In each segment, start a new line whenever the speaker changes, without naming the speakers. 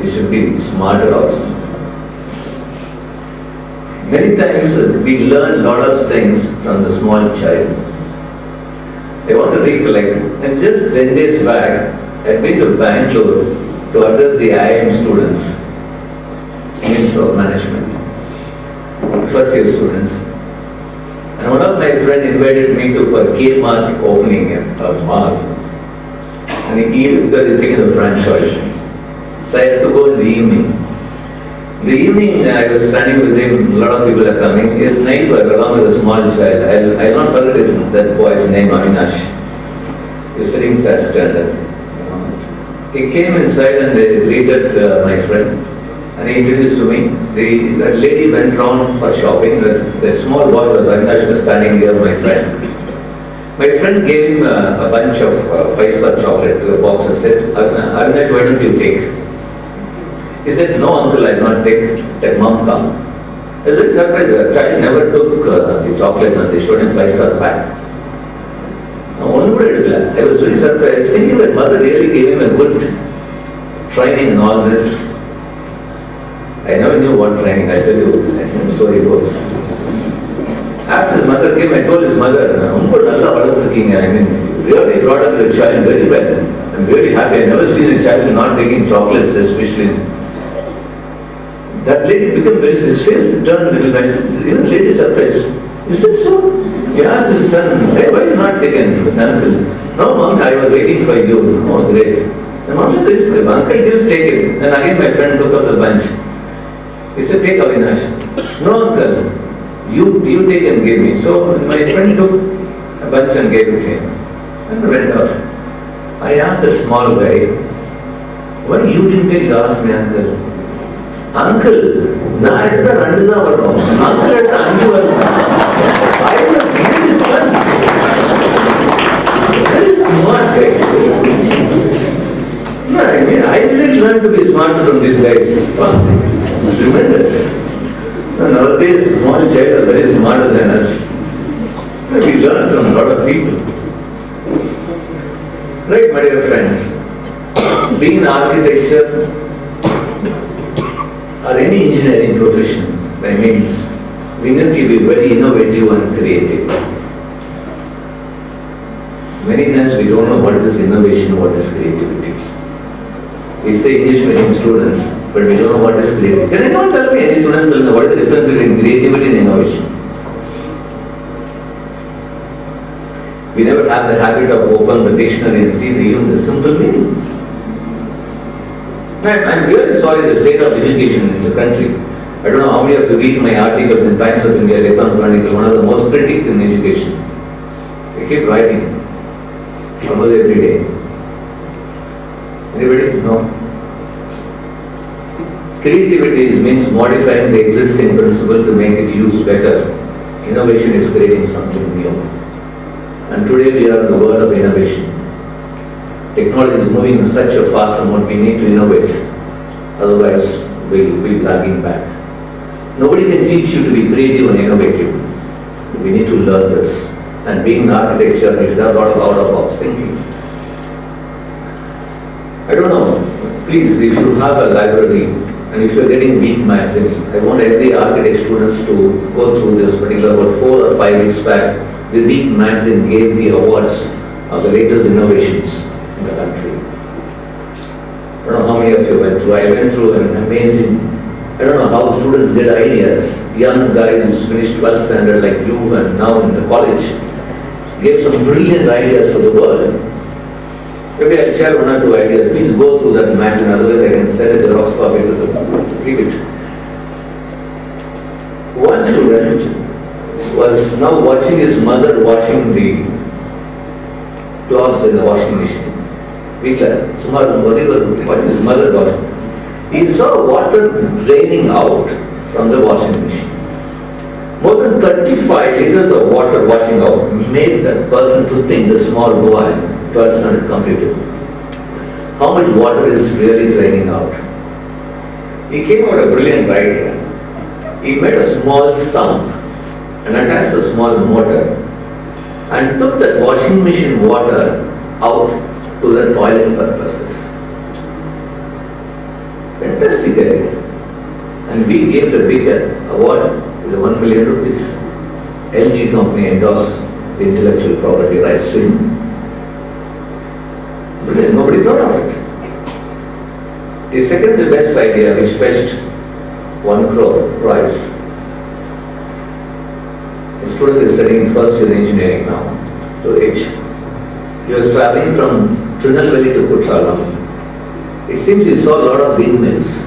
we should be smarter also. Many times we learn a lot of things from the small child. I want to recollect, and just 10 days back, I've been to Bangalore to address the IIM students, Institute of Management, first year students. And one of my friends invited me to for Kmart opening a mall. And because he's taking the franchise. So I had to go in the evening. In the evening, I was standing with him, a lot of people are coming. His neighbor, along with a small child, I'll not forget that boy's name, Avinash. He was sitting at standard. He came inside and they greeted my friend. And he introduced to me. That lady went round for shopping. That small boy was Avinash was standing there, my friend. My friend gave him a bunch of 5-star chocolate to a box and said, Avinash, why don't you take? He said, no uncle, I will not take. Let mom come. I was very surprised. The child never took the chocolate and they showed him 5-star pack. I was very surprised. Thinking that mother really gave him a good training and all this. I never knew what training, I tell you. The story goes. After his mother came, I told his mother, I mean, you really brought up your child very well. I'm really happy. I've never seen a child not taking chocolates, especially. That lady became very, his face turned a little nice. Lady surprised. He said, so? He asked his son, hey, why are you not taken, uncle? No, mom, I was waiting for you. Oh, great. The mom said, uncle, just take it. And again, my friend took up the bunch. He said, take Avinash. No, uncle, you take and give me. So my friend took a bunch and gave it to him. And went out. I asked a small guy, why you didn't take? He asked me, uncle. Uncle, na edutha rendu da varum. Uncle edutha 5 varum. I was really fun. Very smart guy. No, I didn't learn to be smart from these guys. Wow, tremendous. Nowadays, small child are very smarter than us. We learn from a lot of people. Right, my dear friends. Being in architecture or any engineering profession, by means, we need to be very innovative and creative. Many times we don't know what is innovation, what is creativity. We say English medium students, but we don't know what is creativity. Can anyone tell me, any students tell me, what is the difference between creativity and innovation? We never have the habit of opening the dictionary and see even the simple meaning. I'm really sorry the state of education in the country. I don't know how many of you read my articles in Times of India, Lecon Chronicle, one of the most critical in education. I keep writing almost every day. Anybody? No? Creativity means modifying the existing principle to make it use better. Innovation is creating something new. And today we are in the world of innovation. Technology is moving in such a fast mode, we need to innovate. Otherwise, we'll be lagging back. Nobody can teach you to be creative and innovative. We need to learn this. And being in architecture, we should have a lot of out-of-box thinking. I don't know. Please, if you have a library, and if you're getting weak maths, I want every architect students to go through this particular, about 4 or 5 weeks back, the Week magazine gave the awards of the latest innovations in the country. I don't know how many of you went through. I went through an amazing, I don't know how students did ideas. Young guys who finished 12th standard like you and now in the college gave some brilliant ideas for the world. Maybe I'll share 1 or 2 ideas. Please go through that magazine, otherwise I can send a Xerox copy to keep it. One student was now watching his mother washing the clothes in the washing machine. Sumar was watching his mother washing. He saw water draining out from the washing machine. More than 35 liters of water washing out made that person to think, that small boy, 12th standard completed, how much water is really draining out. He came out with a brilliant idea. He made a small sump and attached a small motor and took that washing machine water out to the toilet purposes. Fantastic idea. And we gave the big award with the 1 million rupees. LG company endorsed the intellectual property rights to him. But nobody thought of it. The second the best idea, which fetched 1 crore prize. The student is studying first year engineering now, to age. He was traveling from Tirunelveli to Kutralam. It seems he saw a lot of windmills.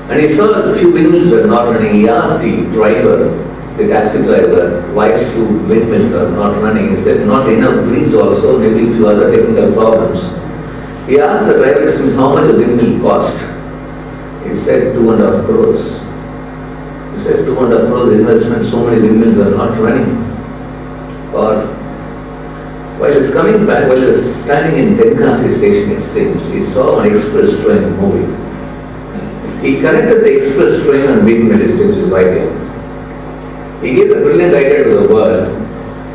And he saw that a few windmills were not running. He asked the driver, the taxi driver, why few windmills are not running. He said, not enough breeze also, maybe a few other technical problems. He asked the driver, how much the windmill cost? He said 2.5 crores. He said 2.5 crores investment, so many windmills are not running. Or while he was coming back, while he was standing in Tenkasi station, it seems, he saw an express train moving. He connected the express train and windmill, it seems, his idea. He gave a brilliant idea to the world.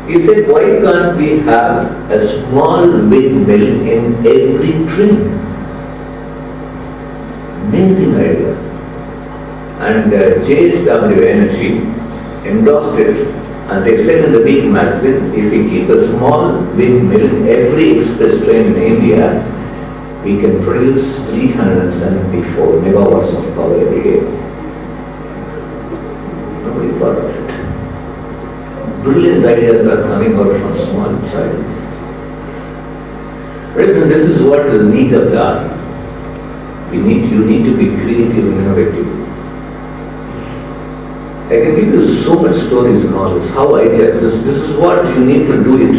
He said, why can't we have a small windmill in every train? Amazing idea. And JSW Energy endorsed it, and they said in the Week magazine, if we keep a small windmill in every express train in India, we can produce 374 megawatts of power every day. Nobody thought of it. Brilliant ideas are coming out from small children. This is what is the need of the hour. You need to be creative and innovative. I can give you so much stories and all this, how ideas, this is what you need to do it.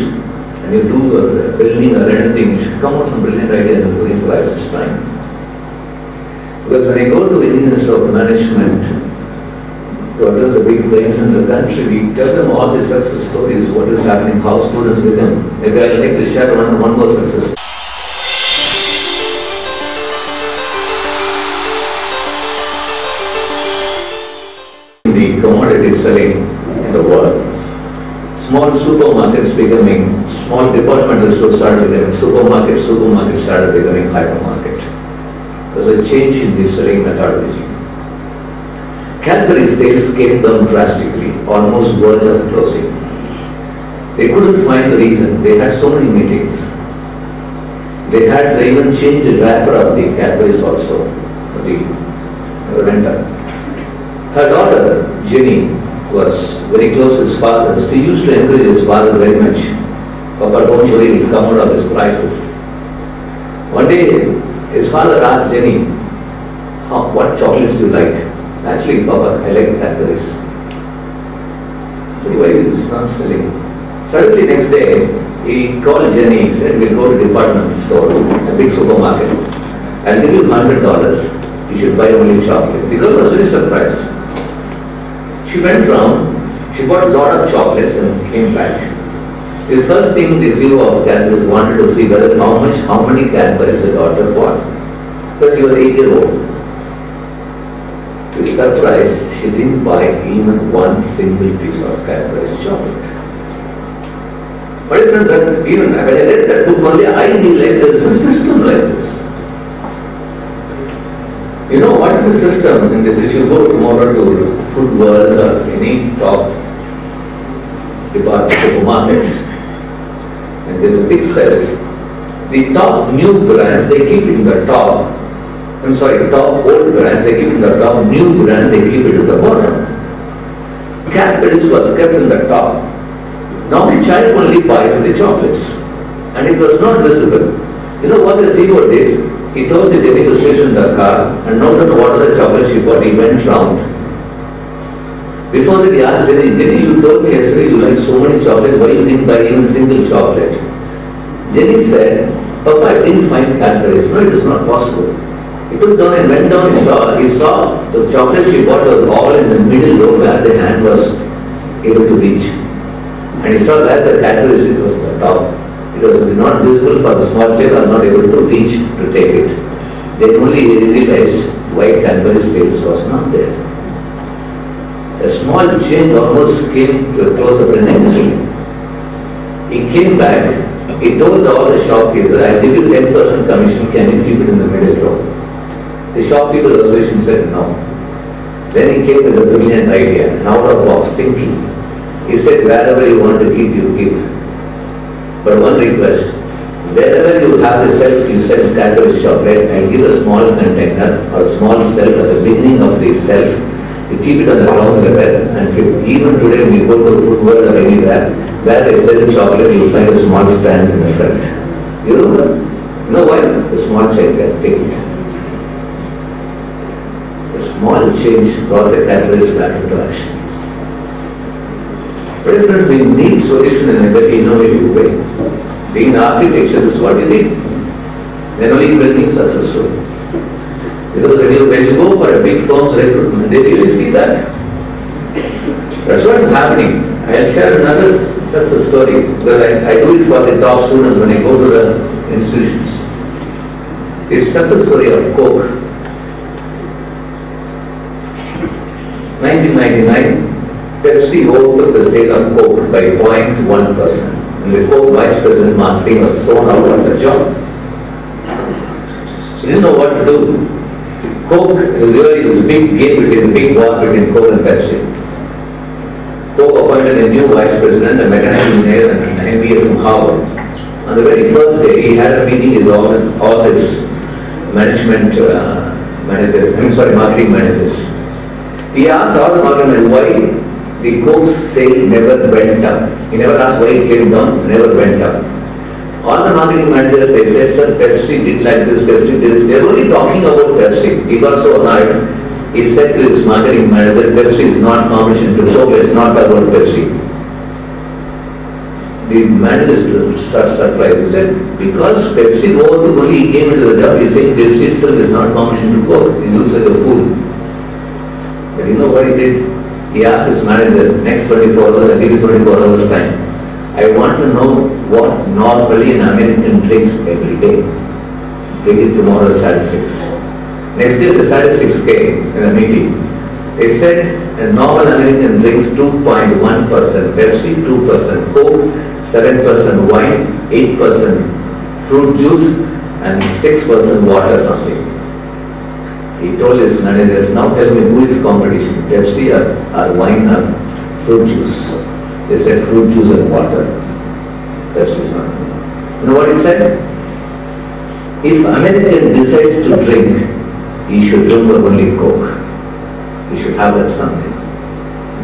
And you do a building or anything, you should come out with some brilliant ideas and put into crisis time. Because when I go to Indian Institute of Management, to address the big brains in the country, we tell them all the success stories, what is happening, how students become. Maybe I'd like to share one more success story. The commodity selling in the world. Small supermarkets becoming, small departmental stores started becoming supermarkets started becoming hypermarket. There was a change in the selling methodology. Cadbury sales came down drastically, almost verge of closing. They couldn't find the reason. They had so many meetings. They even changed the wrapper of the Cadbury's also, the vendor. Her daughter, Jenny, was very close to his father. She used to encourage his father very much. Papa, don't worry, he'll come out of his crisis. One day, his father asked Jenny, what chocolates do you like? Actually, Papa, I like Cadbury's. So why is not selling? Suddenly next day, he called Jenny, he said, we'll go to department store, a big supermarket. I'll give you $100. You should buy only chocolate. The girl was very surprised. She went round, she bought a lot of chocolates and came back. The first thing the CEO of Cadbury's wanted to see whether how many Cadbury's the daughter bought. Because he was 8-year-old. To his surprise, she didn't buy even one single piece of Cadbury's chocolate. But friends, even when I read that book only, I realized there is a system like this. You know what is the system in this? If you go tomorrow to Food World or any top department supermarkets, and there's a big shelf, the top new brands, they keep it in the top. Top old brands, they keep it in the top. New brand, they keep it at the bottom. Cadbury's was kept in the top. Now the child only buys the chocolates. And it was not visible. You know what the CEO did? He told his Jenny to sit in the car and noted what are the chocolates she bought. He went round. Before that, he asked Jenny, you told me yesterday you like so many chocolates, why you didn't buy even a single chocolate? Jenny said, Papa, I didn't find Cadbury's. No, it is not possible. He took down and went down, he saw the chocolate she bought was all in the middle row where the hand was able to reach. And he saw that the Cadbury's, it was the top. It was not visible for the small children, not able to reach to take it. They only realized why Cadbury's sales was not there. A small change almost came to a close-up in industry. He came back, he told all the shopkeepers, I'll give you 10% commission, can you keep it in the middle row? The Shopkeepers Association said no. Then he came with a brilliant idea, an out-of-box thinking. He said, wherever you want to give, you give. But one request, wherever you have the shelf, you sell Cadbury chocolate, I'll give a small container or a small shelf at the beginning of the shelf. You keep it on the ground level, and even today when you go to the food world or anywhere, where they sell chocolate, you'll find a small stand in the front. You know why? The small child can take it. The small change brought the Cadbury's back into action. But friends, we need solution in a very innovative way. Being architecture, this is what you need. Then only you will be successful. Because when you go for a big firm's recruitment, they really see that. That's what is happening. I'll share another success story, because I do it for the top students when I go to the institutions. It's success story of Coke. 1999, Pepsi overtook the sale of Coke by 0.1%. And the Coke Vice President marketing was thrown out of the job. He didn't know what to do. Coke really was a big game between big war between Coke and Pepsi. Coke appointed a new vice president, a mechanical engineer and an MBA from Harvard. On the very first day, he had a meeting with all his marketing managers. He asked all the marketing managers why the Coke sale never went up. He never asked why it came down, never went up. All the marketing managers, they said, sir, Pepsi did like this, Pepsi did this. They were only talking about Pepsi. He got so annoyed. He said to his marketing manager, Pepsi is not competition to Coke, it's not about Pepsi. The manager started surprised. He said, because Pepsi overtook only he came into the job, he's saying Pepsi itself is not competition to Coke. He looks like a fool. But you know what he did? He asked his manager, next 24 hours, I'll give you 24 hours time. I want to know what normally an American drinks every day. Bring it tomorrow statistics. Next day the statistics came in a meeting. They said a normal American drinks 2.1% Pepsi, 2% Coke, 7% wine, 8% fruit juice and 6% water something. He told his managers, now tell me who is competition, Pepsi or wine or fruit juice? They said fruit juice and water. Pepsi is not. You know what he said? If American decides to drink, he should remember only Coke. He should have that something.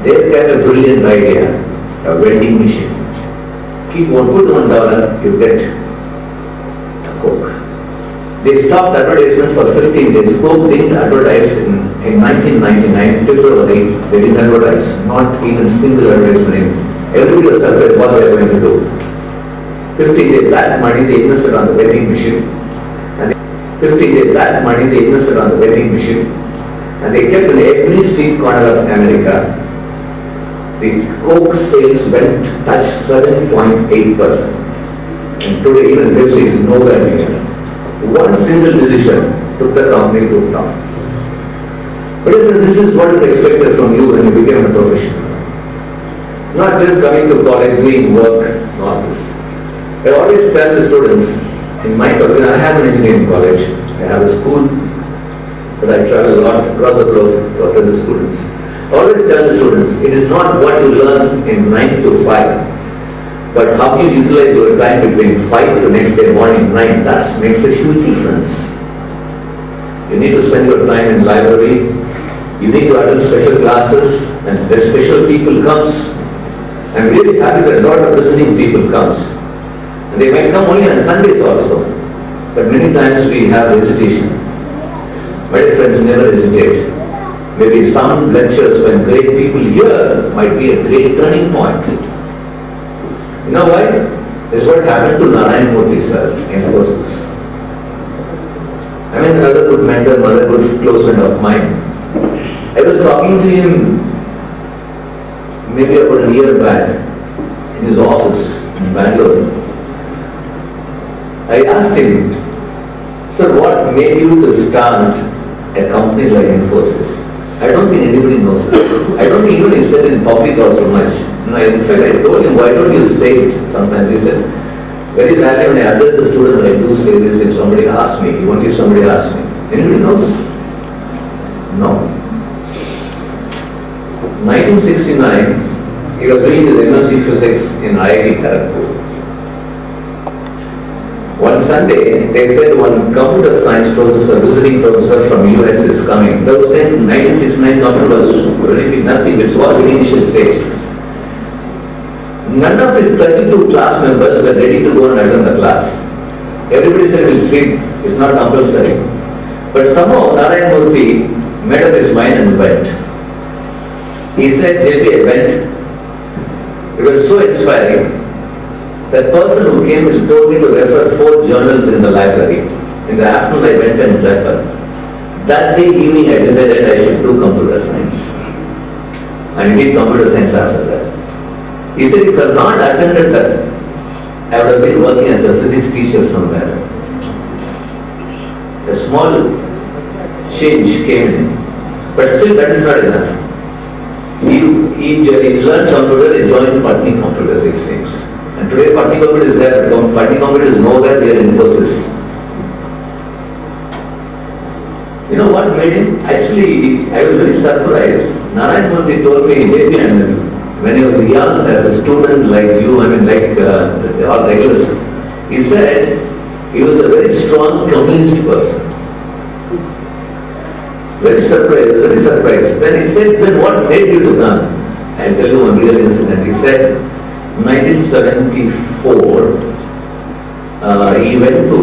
They have a brilliant idea, a vending machine. Put $1, you get a Coke. They stopped advertisement for 15 days. Coke didn't advertise in 1999, February, they didn't advertise, not even single advertisement. Everybody was surprised what they were going to do. 15 days, that money they invested on the vending machine. And 15 days, that money they invested on the vending machine. And they kept in every street corner of America. The Coke sales went touched 7.8%. And today even Pepsi is nowhere near. One single decision took the company to top. But this is what is expected from you when you become a professional. Not just coming to college, doing work, not this. I always tell the students, in my college, I have an engineering college, I have a school, but I travel a lot across the globe to address the students. I always tell the students, it is not what you learn in 9 to 5, but how you utilize your time between 5 to next day morning 9, that makes a huge difference. You need to spend your time in library, you need to attend special classes, and when special people comes, I'm really happy that a lot of visiting people comes. And they might come only on Sundays also, but many times we have hesitation. My dear friends, never hesitate. Maybe some lectures when great people hear might be a great turning point. You know why? This is what happened to Narayan Murthy sir in Infosys. I mean, another good mentor, another good close friend of mine. I was talking to him maybe about a year back in his office in Bangalore. I asked him, sir, what made you to start a company like Infosys? I don't think anybody knows it. I don't think even he said it in public also much. In fact, I told him, why don't you say it sometimes? He said, very rarely when I address the students, I do say this if somebody asks me, even if somebody asks me. Anybody knows? 1969, he was doing his MSc Physics in IIT Kharagpur. One Sunday, they said one computer science professor, visiting professor from US is coming. Those days, 1969 computer was really nothing, it was all the initial stage. None of his 32 class members were ready to go and attend the class. Everybody said, we'll sleep, it's not compulsory. But somehow Narayan Murthy made up his mind and went. He said, JP, I went. It was so inspiring. That person who came and told me to refer 4 journals in the library. In the afternoon I went and referred. That day evening I decided I should do computer science. And I did computer science after that. He said if I had not attended that, I would have been working as a physics teacher somewhere. A small change came in. But still that is not enough. He learned computer, he joined Patni Computers, it seems. And today Patni Computer is there, Patni Computer is nowhere near Infosys. You know what made him? Actually, I was very surprised. Narayan Murthy told me, JP, and when he was young as a student like you, I mean like all regulars, he said he was a very strong communist person. Very surprised, very surprised. Then he said, then what made you to come? I'll tell you one real incident. He said, 1974, he went to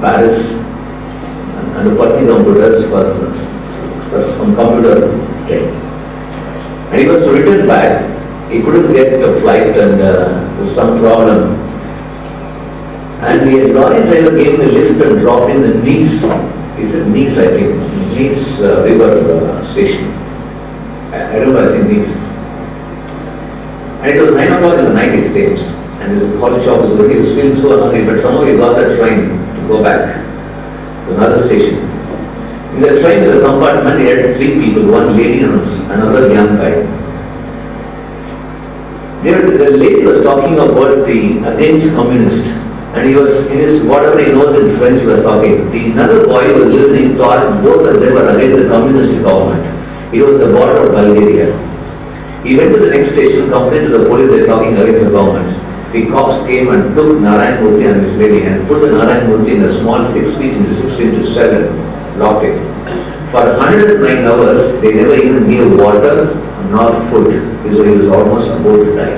Paris and Patni Computers for some computer thing. And he was to return back. He couldn't get a flight and there was some problem. And the lorry driver gave him a lift and dropped in the Nice. He said Nice, I think. Nice river station. I don't know, I think Nice. And it was 9 o'clock in the night, he stays. And his college shop was working, he was feeling so hungry, but somehow he got that train to go back to another station. In the train, in the compartment, he had 3 people, one lady and another young guy. The lady was talking about against communist, and he was, in his, whatever he knows in French, he was talking. The another boy was listening, thought both of them were against the communist government. It was the border of Bulgaria. He went to the next station, complained to the police they were talking against the government. The cops came and took Narayan Murthy and this lady and put the Narayan Murthy in a small 6 feet into 6 feet into 7, locked it. For 109 hours, they never even gave water nor food. He was almost about to die.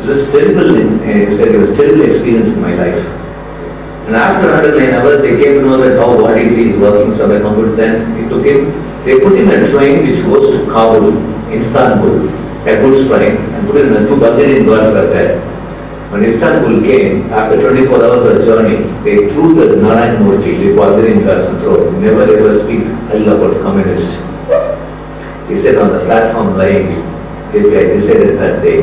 It was terrible, he said, it was a terrible experience in my life. And after 109 hours, they came to know that how what he is working somewhere computer. Then he took him, they put him in a train which goes to Kabul, Istanbul, a goods train, and put him in 2 Bulgarian guards were there. When Istanbul came, after 24 hours of journey, they threw the Narayan Murthy, the Bulgarian guards, and threw. Never ever speak ill about communist. He said on the platform lying, JP, I decided that day.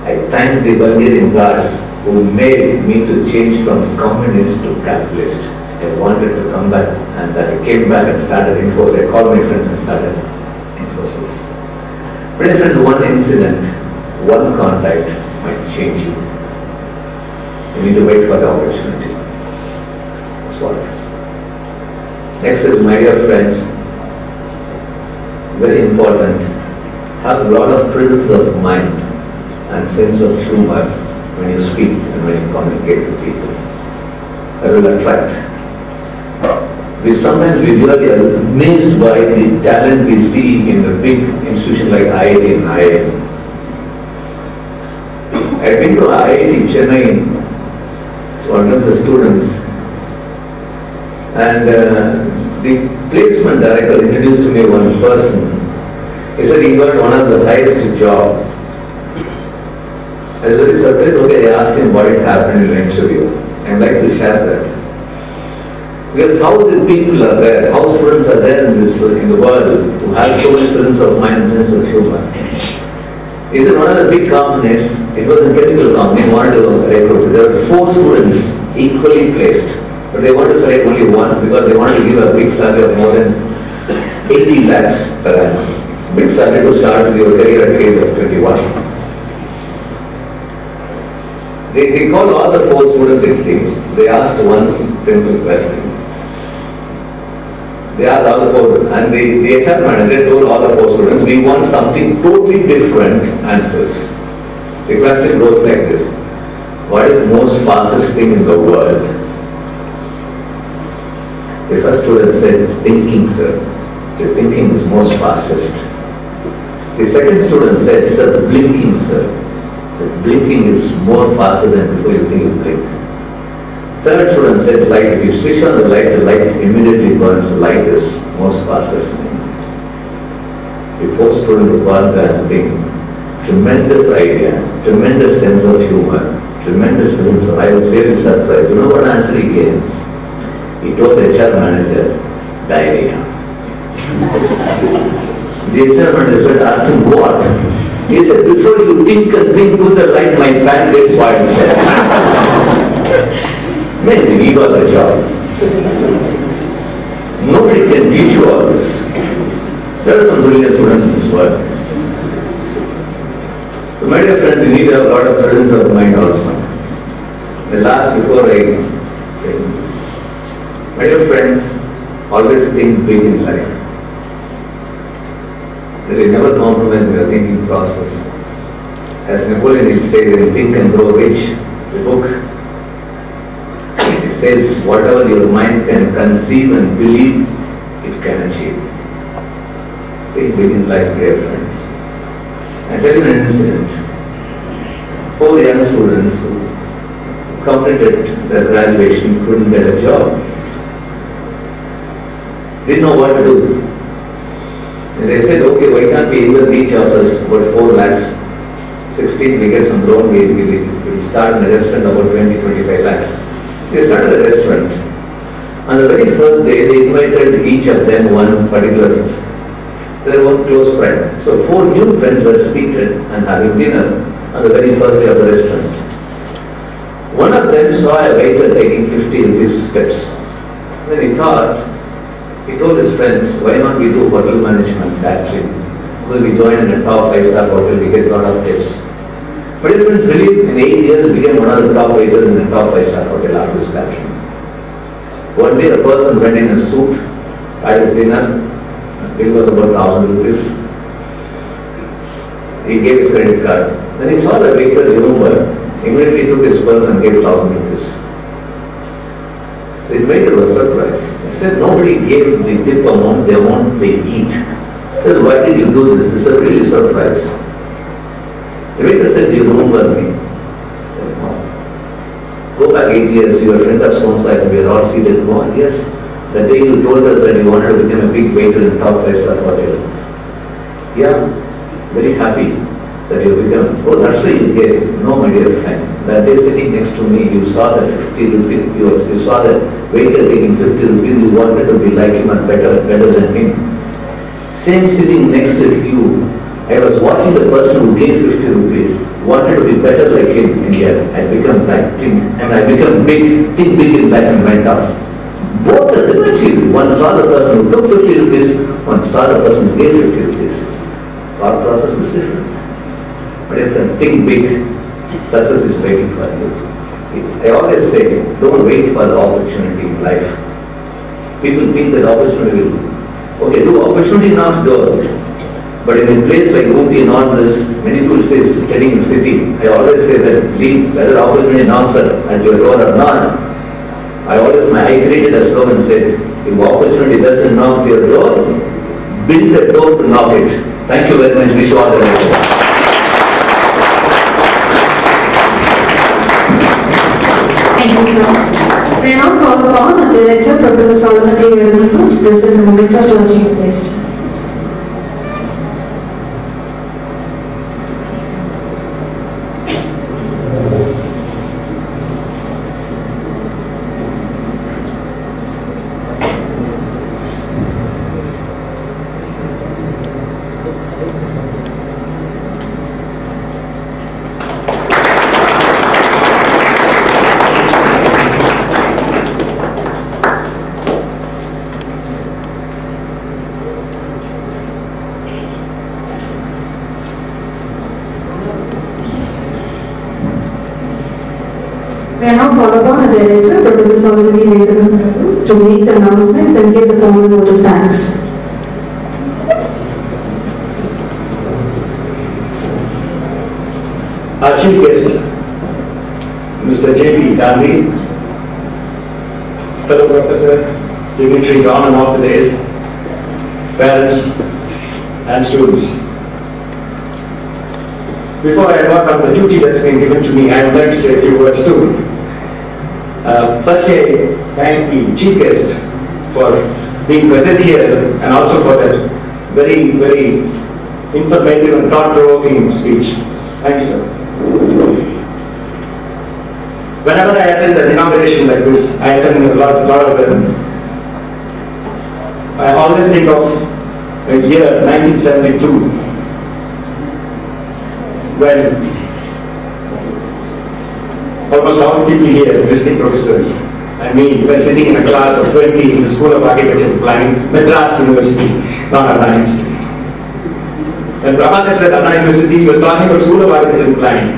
I thanked the Bulgarian guards who made me to change from communist to capitalist. I wanted to come back, and I came back and started Infosys. I called my friends and started Infosys. But my friends, one incident, one contact might change you. You need to wait for the opportunity. That's what. Next is, my dear friends, very important, have a lot of presence of mind and sense of humor when you speak and when you communicate with people. That will attract. Sometimes we really are amazed by the talent we see in the big institution like IIT and IIM. I've been to IIT Chennai to address the students, and the placement director introduced to me one person. He said he got one of the highest job. I was very surprised. Okay, I asked him what had happened in the interview. I'd like to share that. Because how the people are there, how students are there in the world who have so much presence of mind and sense of humor. Is in one of the big companies, it was a chemical company, wanted to recruit. There were 4 students equally placed, but they wanted to select only one because they wanted to give a big salary of more than 80 lakhs per annum. Big salary to start with your career at the age of 21. They called all the 4 students, it seems. They asked one simple question. They asked all the four, and the HR manager told all the four students, we want something totally different answers. The question goes like this: what is the most fastest thing in the world? The first student said, thinking, sir. The thinking is most fastest. The second student said, sir, blinking, sir. The blinking is more faster than before you think you blink. Third student said, light. If you switch on the light immediately burns. The light is most fastest thing. The fourth student got that thing. Tremendous idea, tremendous sense of humor, tremendous feelings. So I was really surprised. You know what answer he gave? He told the HR manager, diarrhea. The HR manager asked him, what? He said, before you think and blink to the light, my pant gets spoiled. Amazing, he got the job. Nobody can teach you all this. There are some brilliant students in this world. So my dear friends, you need a lot of presence of mind also. The last before my dear friends, always think big in life. That you never compromise in your thinking process. As Napoleon Hill says in Think and Grow Rich, the book, it says whatever your mind can conceive and believe, it can achieve. Think big in life, dear friends. I'll tell you an incident. 4 young students who completed their graduation couldn't get a job. Didn't know what to do. And they said, okay, why can't we invest each of us about 4 lakhs, 16 we get some loan, we'll start in a restaurant about 20-25 lakhs. They started a restaurant. On the very first day, they invited each of them one particular their one close friend. So 4 new friends were seated and having dinner on the very first day of the restaurant. One of them saw a waiter taking 50 rupees tips. Then he told his friends, why not we do hotel management catering? So we join in a top 5-star hotel, we get a lot of tips. But his friends really, in 8 years, became one of the top waiters in a top 5-star hotel after this catering. One day a person went in a suit, had his dinner, bill was about 1,000 rupees. He gave his credit card. Then he saw the waiter remember, immediately took his purse and gave 1,000 rupees. The waiter was surprised. He said, nobody gave the tip amount, the amount they eat. He said, why did you do this? This is a really surprise. The waiter said, do you remember me? He said, no. Go back 8 years, you are a friend of so-and-so, we are all seated. No, yes. The day you told us that you wanted to become a big waiter in top 5-star hotel. Yeah, very happy that you become. Oh, that's why you gave. No, my dear friend. That day sitting next to me, you saw that 50 rupees, you saw that waiter taking 50 rupees, you wanted to be like him and better than him. Same sitting next to you, I was watching the person who gave 50 rupees, wanted to be better like him, and yet I become like him, and I become big, think big in life and went up. Both of them achieved. One saw the person who took 50 rupees, one saw the person who gave 50 rupees. Thought process is different. My dear friends, think big. Success is waiting for you. I always say, don't wait for the opportunity in life. People think that opportunity will, okay, do opportunity knocks door. But in a place like Ooty and all this, many people say studying in the city. I always say that leave, whether opportunity knocks at your door or not. I created a slogan and said, if opportunity doesn't knock your door, build the door to knock it. Thank you very much. Wish you all the best.
Thank you, sir. We now call upon the Director, Professor Saurabh T. to present the moment of judging list. We are now called upon a Director, Professor Saurabh T. to make the announcements and give the formal vote of thanks.
Our chief guest, Mr. J.P. Gandhi, fellow professors, dignitaries on and off the days, parents and students. Before I embark on the duty that's been given to me, I would like to say a few words too. Firstly, I thank the chief guest for being present here and also for that very, very informative and thought-provoking speech. Thank you, sir. Whenever I attend an inauguration like this, I attend a lot of them. I always think of the year 1972, when almost all the people here, visiting professors, and me, were sitting in a class of 20 in the School of Architecture and Planning, Madras University, not Anna University. When Prabhakar said Anna University, he was talking about School of Architecture and Planning.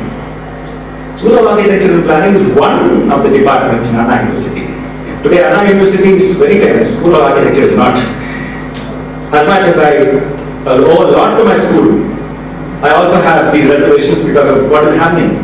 School of Architecture and Planning is one of the departments in Anna University. Today, Anna University is very famous. School of Architecture is not. As much as I owe a lot to my school, I also have these reservations because of what is happening